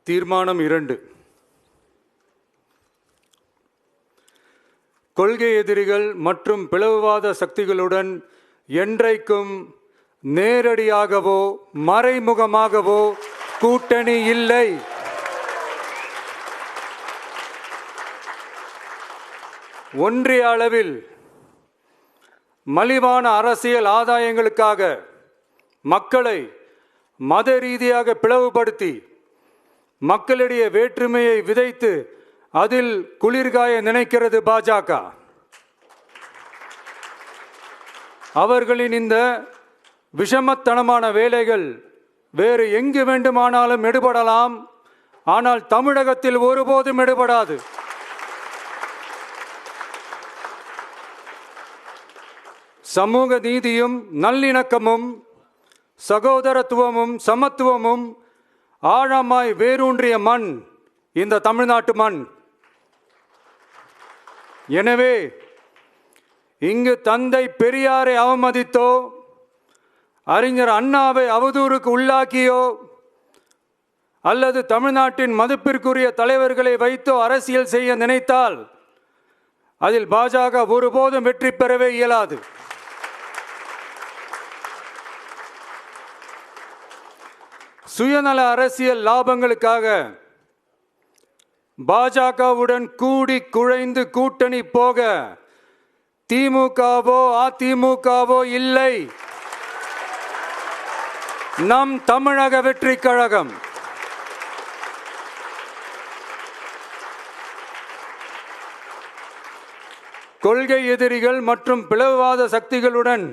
தீர்மானம் 2. கொள்கை எதிரிகள் மற்றும் பிளவுவாத சக்திகளுடன் என்றைக்கும் நேரடியாகவோ மறைமுகமாகவோ கூட்டணி இல்லை. ஒன்றிய அளவில் மலிவான அரசியல் ஆதாயங்களுக்காக மக்களை மத ரீதியாக பிளவுபடுத்தி மக்களிடையே வேற்றுமையை விதைத்து அதில் குளிர்காய நினைக்கிறது பாஜக. அவர்களின் இந்த விஷமத்தனமான வேலைகள் வேறு எங்கு வேண்டுமானாலும் எடுபடலாம், ஆனால் தமிழகத்தில் ஒருபோதும் எடுபடாது. சமூக நீதியும் நல்லிணக்கமும் சகோதரத்துவமும் சமத்துவமும் ஆழமாய் வேரூன்றிய மண் இந்த தமிழ்நாட்டு மண். எனவே இங்கு தந்தை பெரியாரை அவமதித்தோ அறிஞர் அண்ணாவை அவதூறுக்கு உள்ளாக்கியோ அல்லது தமிழ்நாட்டின் மதிப்பிற்குரிய தலைவர்களை வைத்தோ அரசியல் செய்ய நினைத்தால் அதில் பாஜக ஒருபோதும் வெற்றி பெறவே இயலாது. சுயநல அரசியல் லாபங்களுக்காக பாஜகவுடன் கூடி குழைந்து கூட்டணி போக திமுகவோ அதிமுகவோ இல்லை. நம் தமிழக வெற்றி கழகம் கொள்கை எதிரிகள் மற்றும் பிளவுவாத சக்திகளுடன்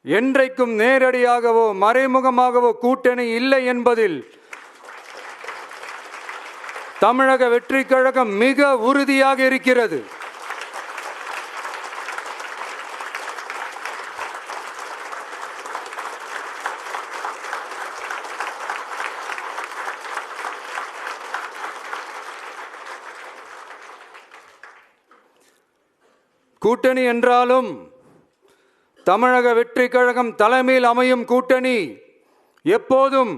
என்றைக்கும் நேரடியாகவோ மறைமுகமாகவோ கூட்டணி இல்லை என்பதில் தமிழக வெற்றி கழகம் மிக உறுதியாக இருக்கிறது. கூட்டணி என்றாலும் தமிழக வெற்றி கழகம் தலைமையில் அமையும் கூட்டணி எப்போதும்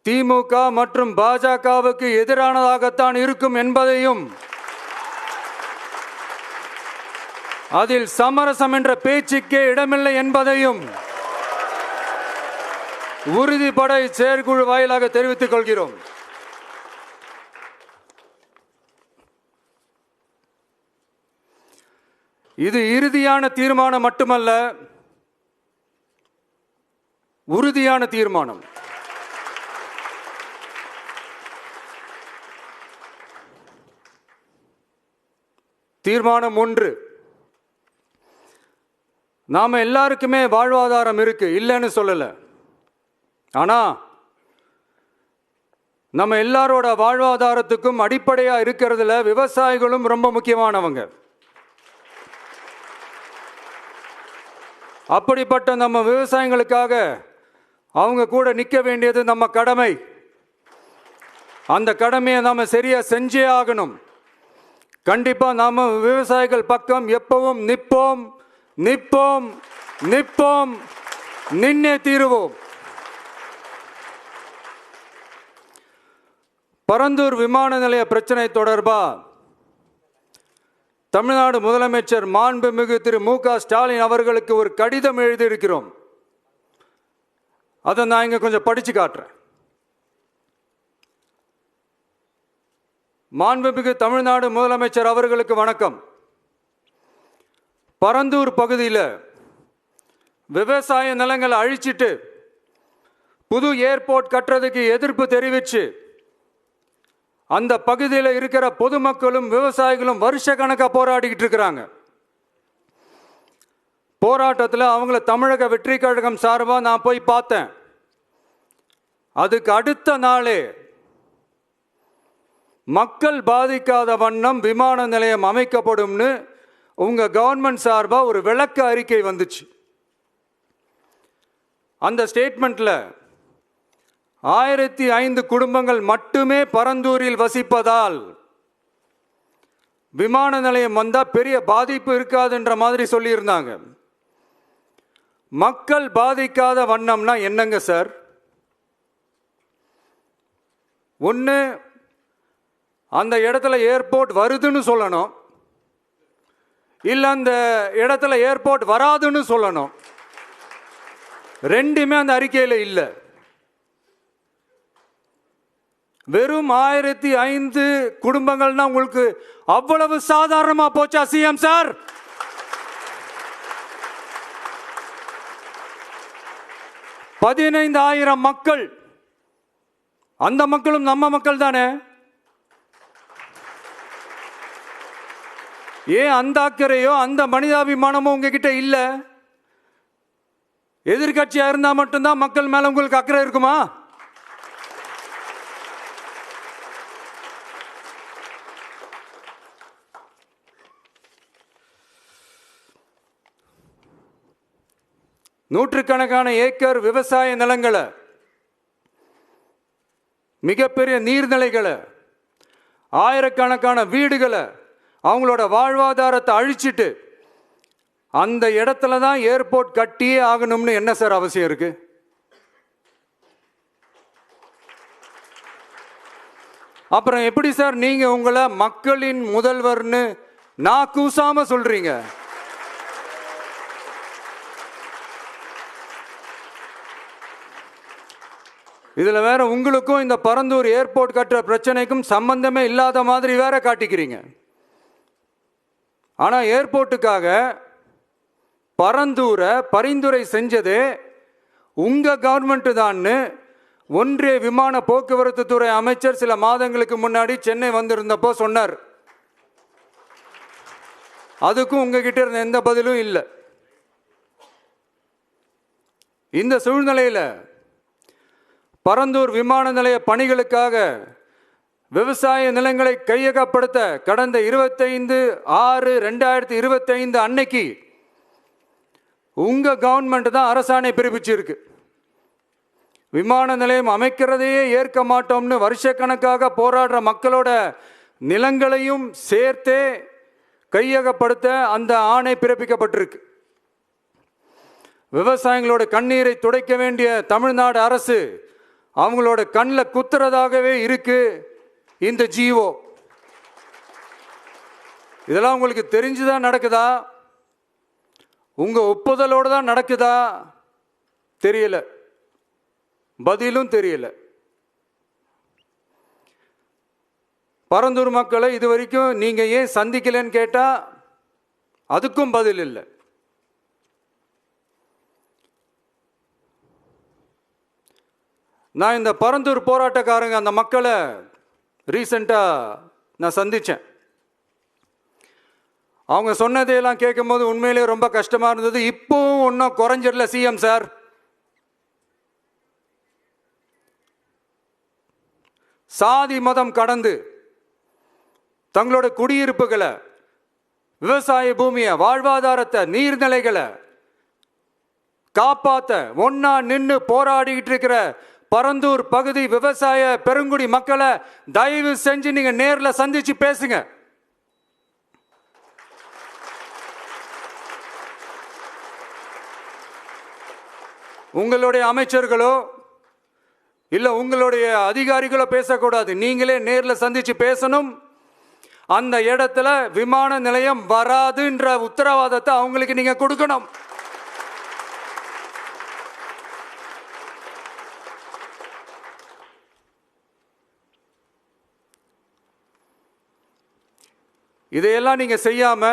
திமுக மற்றும் பாஜகவுக்கு எதிரானதாகத்தான் இருக்கும் என்பதையும் அதில் சமரசம் என்ற பேச்சுக்கே இடமில்லை என்பதையும் உறுதிபட செயற்குழு வாயிலாக தெரிவித்துக் கொள்கிறோம். இது இறுதியான தீர்மானம் மட்டுமல்ல, உறுதியான தீர்மானம். தீர்மானம் 1. நாம எல்லாருக்குமே வாழ்வாதாரம் இருக்கு, இல்லைன்னு சொல்லல. ஆனா நம்ம எல்லாரோட வாழ்வாதாரத்துக்கும் அடிப்படையா இருக்கிறதுல விவசாயிகளும் ரொம்ப முக்கியமானவங்க. அப்படிப்பட்ட நம்ம விவசாயிகளுக்காக அவங்க கூட நிற்க வேண்டியது நம்ம கடமை. அந்த கடமையை நாம சரியா செஞ்சே ஆகணும். கண்டிப்பா நாம விவசாயிகள் பக்கம் எப்பவும் நிற்போம் நிற்போம் நிற்போம், நின்னே தீருவோம். பரந்தூர் விமான நிலைய பிரச்சனை தொடர்பா தமிழ்நாடு முதலமைச்சர் மாண்புமிகு திரு மு.க. ஸ்டாலின் அவர்களுக்கு ஒரு கடிதம் எழுதியிருக்கிறோம். அதை நான் இங்க கொஞ்சம் படிச்சு காட்டுறேன். மாண்புமிகு தமிழ்நாடு முதலமைச்சர் அவர்களுக்கு வணக்கம். பரந்தூர் பகுதியில் விவசாய நிலங்களை அழிச்சிட்டு புது ஏர்போர்ட் கட்டுறதுக்கு எதிர்ப்பு தெரிவிச்சு அந்த பகுதியில் இருக்கிற பொதுமக்களும் விவசாயிகளும் வருஷ கணக்காக போராடிக்கிட்டு இருக்கிறாங்க. போராட்டத்தில் அவங்கள தமிழக வெற்றி கழகம் சார்பாக நான் போய் பார்த்தேன். அதுக்கு அடுத்த நாளே மக்கள் பாதிக்காத வண்ணம் விமான நிலையம் அமைக்கப்படும்னு உங்க கவர்மெண்ட் சார்பாக ஒரு விளக்க அறிக்கை வந்துச்சு. அந்த ஸ்டேட்மெண்ட்ல 1005 குடும்பங்கள் மட்டுமே பரந்தூரில் வசிப்பதால் விமான நிலையம் வந்தா பெரிய பாதிப்பு இருக்காதுன்ற மாதிரி சொல்லியிருந்தாங்க. மக்கள் பாதிக்காத வண்ணம்னா என்னங்க சார்? ஒன்று அந்த இடத்துல ஏர்போர்ட் வருதுன்னு சொல்லணும், இல்லை அந்த இடத்துல ஏர்போர்ட் வராதுன்னு சொல்லணும். ரெண்டுமே அந்த அறிக்கையில் இல்லை. வெறும் 1005 குடும்பங்கள்னா உங்களுக்கு அவ்வளவு சாதாரணமா போச்சா சிஎம் சார்? $15,000 மக்கள், அந்த மக்களும் நம்ம மக்கள் தானே. ஏன் அந்த அக்கறையோ அந்த மனிதாபிமானமோ உங்ககிட்ட இல்லை? எதிர்கட்சியா இருந்தா மட்டும்தான் மக்கள் மேல உங்களுக்கு அக்கறை இருக்குமா? நூற்றுக்கணக்கான ஏக்கர் விவசாய நிலங்களை, மிகப்பெரிய நீர்நிலைகளை, ஆயிரக்கணக்கான வீடுகளை, அவங்களோட வாழ்வாதாரத்தை அழிச்சிட்டு அந்த இடத்துல தான் ஏர்போர்ட் கட்டியே ஆகணும்னு என்ன சார் அவசியம் இருக்கு? அப்புறம் எப்படி சார் நீங்க உங்களை மக்களின் முதல்வர்னு நான் கூசாம சொல்றீங்க? இதுல வேற உங்களுக்கும் இந்த பரந்தூர் ஏர்போர்ட் கட்டுற பிரச்சனைக்கும் சம்பந்தமே இல்லாத மாதிரி வேற காட்டிக்கிறீங்க. ஆனா ஏர்போர்ட்டுக்காக பரந்தூரை பரிந்துரை செஞ்சதே உங்க கவர்மெண்ட் தான்னு ஒன்றிய விமான போக்குவரத்து துறை அமைச்சர் சில மாதங்களுக்கு முன்னாடி சென்னை வந்திருந்தப்போ சொன்னார். அதுக்கும் உங்ககிட்ட இருந்த எந்த பதிலும் இல்லை. இந்த சூழ்நிலையில் பரந்தூர் விமான நிலைய பணிகளுக்காக விவசாய நிலங்களை கையகப்படுத்த கடந்த 25/6/2025 அன்னைக்கு உங்க கவர்மெண்ட் தான் அரசாணை பிறப்பிச்சிருக்கு. விமான நிலையம் அமைக்கிறதையே ஏற்க மாட்டோம்னு வருஷக்கணக்காக போராடுற மக்களோட நிலங்களையும் சேர்த்தே கையகப்படுத்த அந்த ஆணை பிறப்பிக்கப்பட்டிருக்கு. விவசாயிகளோட கண்ணீரை துடைக்க வேண்டிய தமிழ்நாடு அரசு அவங்களோட கண்ணில் குத்துறதாகவே இருக்கு இந்த ஜீவோ. இதெல்லாம் உங்களுக்கு தெரிஞ்சுதான் நடக்குதா, உங்க ஒப்புதலோடு தான் நடக்குதா தெரியல, பதிலும் தெரியல. பரந்தூர் மக்களை இது வரைக்கும் நீங்க ஏன் சந்திக்கலன்னு கேட்டா அதுக்கும் பதில் இல்லை. நான் இந்த பரந்தூர் போராட்டக்காரங்க அந்த மக்களை ரீசெண்டாக நான் சந்தித்தேன். அவங்க சொன்னதையெல்லாம் கேட்கும்போது உண்மையிலே ரொம்ப கஷ்டமாக இருந்தது. இப்போவும் ஒன்றும் குறைஞ்சிடல சிஎம் சார். சாதி மதம் கடந்து தங்களோட குடியிருப்புகளை, விவசாய பூமியை, வாழ்வாதாரத்தை, நீர்நிலைகளை காப்பாற்ற ஒன்னா நின்று போராடிக்கிட்டு இருக்கிற பரந்தூர் பகுதி விவசாய பெருங்குடி மக்களை தயவு செஞ்சு நீங்க நேர்ல சந்திச்சு பேசுங்க. உங்களுடைய அமைச்சர்களோ இல்ல உங்களுடைய அதிகாரிகளோ பேசக்கூடாது. நீங்களே நேர்ல சந்திச்சு பேசணும். அந்த இடத்துல விமான நிலையம் வராதுன்ற உத்தரவாதத்தை அவங்களுக்கு நீங்க கொடுக்கணும். இதையெல்லாம் நீங்க செய்யாம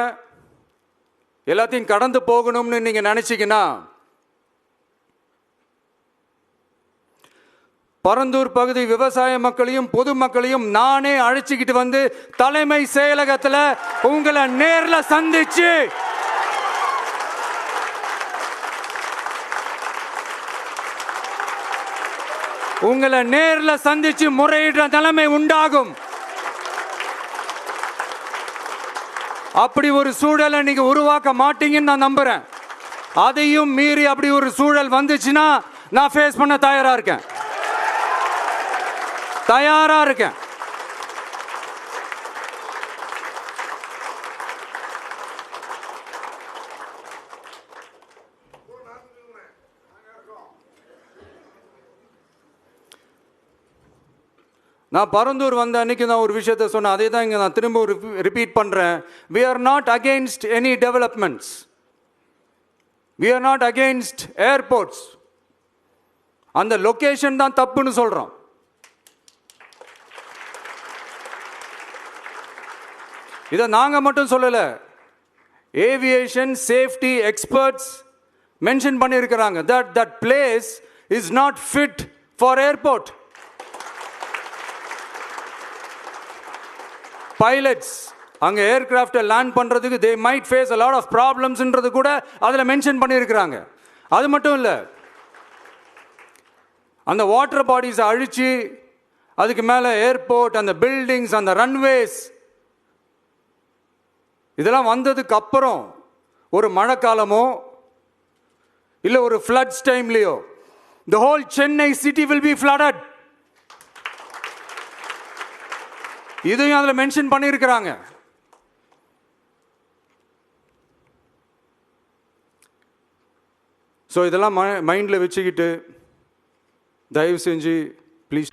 எல்லாத்தையும் கடந்து போகணும்னு நீங்க நினைச்சீங்கன்னா பரந்தூர் பகுதி விவசாய மக்களையும் பொதுமக்களையும் நானே அழைச்சிக்கிட்டு வந்து தலைமை செயலகத்தில் உங்களை நேர்ல சந்திச்சு முறையிடுற நிலைமை உண்டாகும். அப்படி ஒரு சூழலை நீங்க உருவாக்க மாட்டீங்கன்னு நான் நம்புறேன். அதையும் மீறி அப்படி ஒரு சூழல் வந்துச்சுன்னா நான் ஃபேஸ் பண்ண தயாரா இருக்கேன். நான் பரந்தூர் வந்த அன்னைக்கு நான் ஒரு விஷயத்த சொன்னேன், அதே தான் இங்கே நான் திரும்ப ரிப்பீட் பண்ணுறேன். We are not against any developments. We are not against airports. அந்த லொக்கேஷன் தான் தப்புன்னு சொல்கிறோம். இதை நாங்கள் மட்டும் சொல்லலை, ஏவியேஷன் சேஃப்டி எக்ஸ்பர்ட்ஸ் மென்ஷன் பண்ணியிருக்கிறாங்க. That place is not fit for airport. Pilots அங்கே ஏர்கிராஃப்டை லேண்ட் பண்ணுறதுக்கு they might face a lot of ப்ராப்ளம்ஸ்ன்றது கூட அதில் மென்ஷன் பண்ணியிருக்கிறாங்க. அது மட்டும் இல்லை, அந்த வாட்டர் பாடிஸை அழித்து அதுக்கு மேலே ஏர்போர்ட், அந்த பில்டிங்ஸ், அந்த ரன்வேஸ், இதெல்லாம் வந்ததுக்கு அப்புறம் ஒரு மழைக்காலமோ இல்லை ஒரு floods டைம்லையோ the whole Chennai city will be flooded. இதையும் அதில் மென்ஷன் பண்ணியிருக்கிறாங்க. ஸோ இதெல்லாம் மைண்டில் வச்சுக்கிட்டு தயவு செஞ்சு ப்ளீஸ்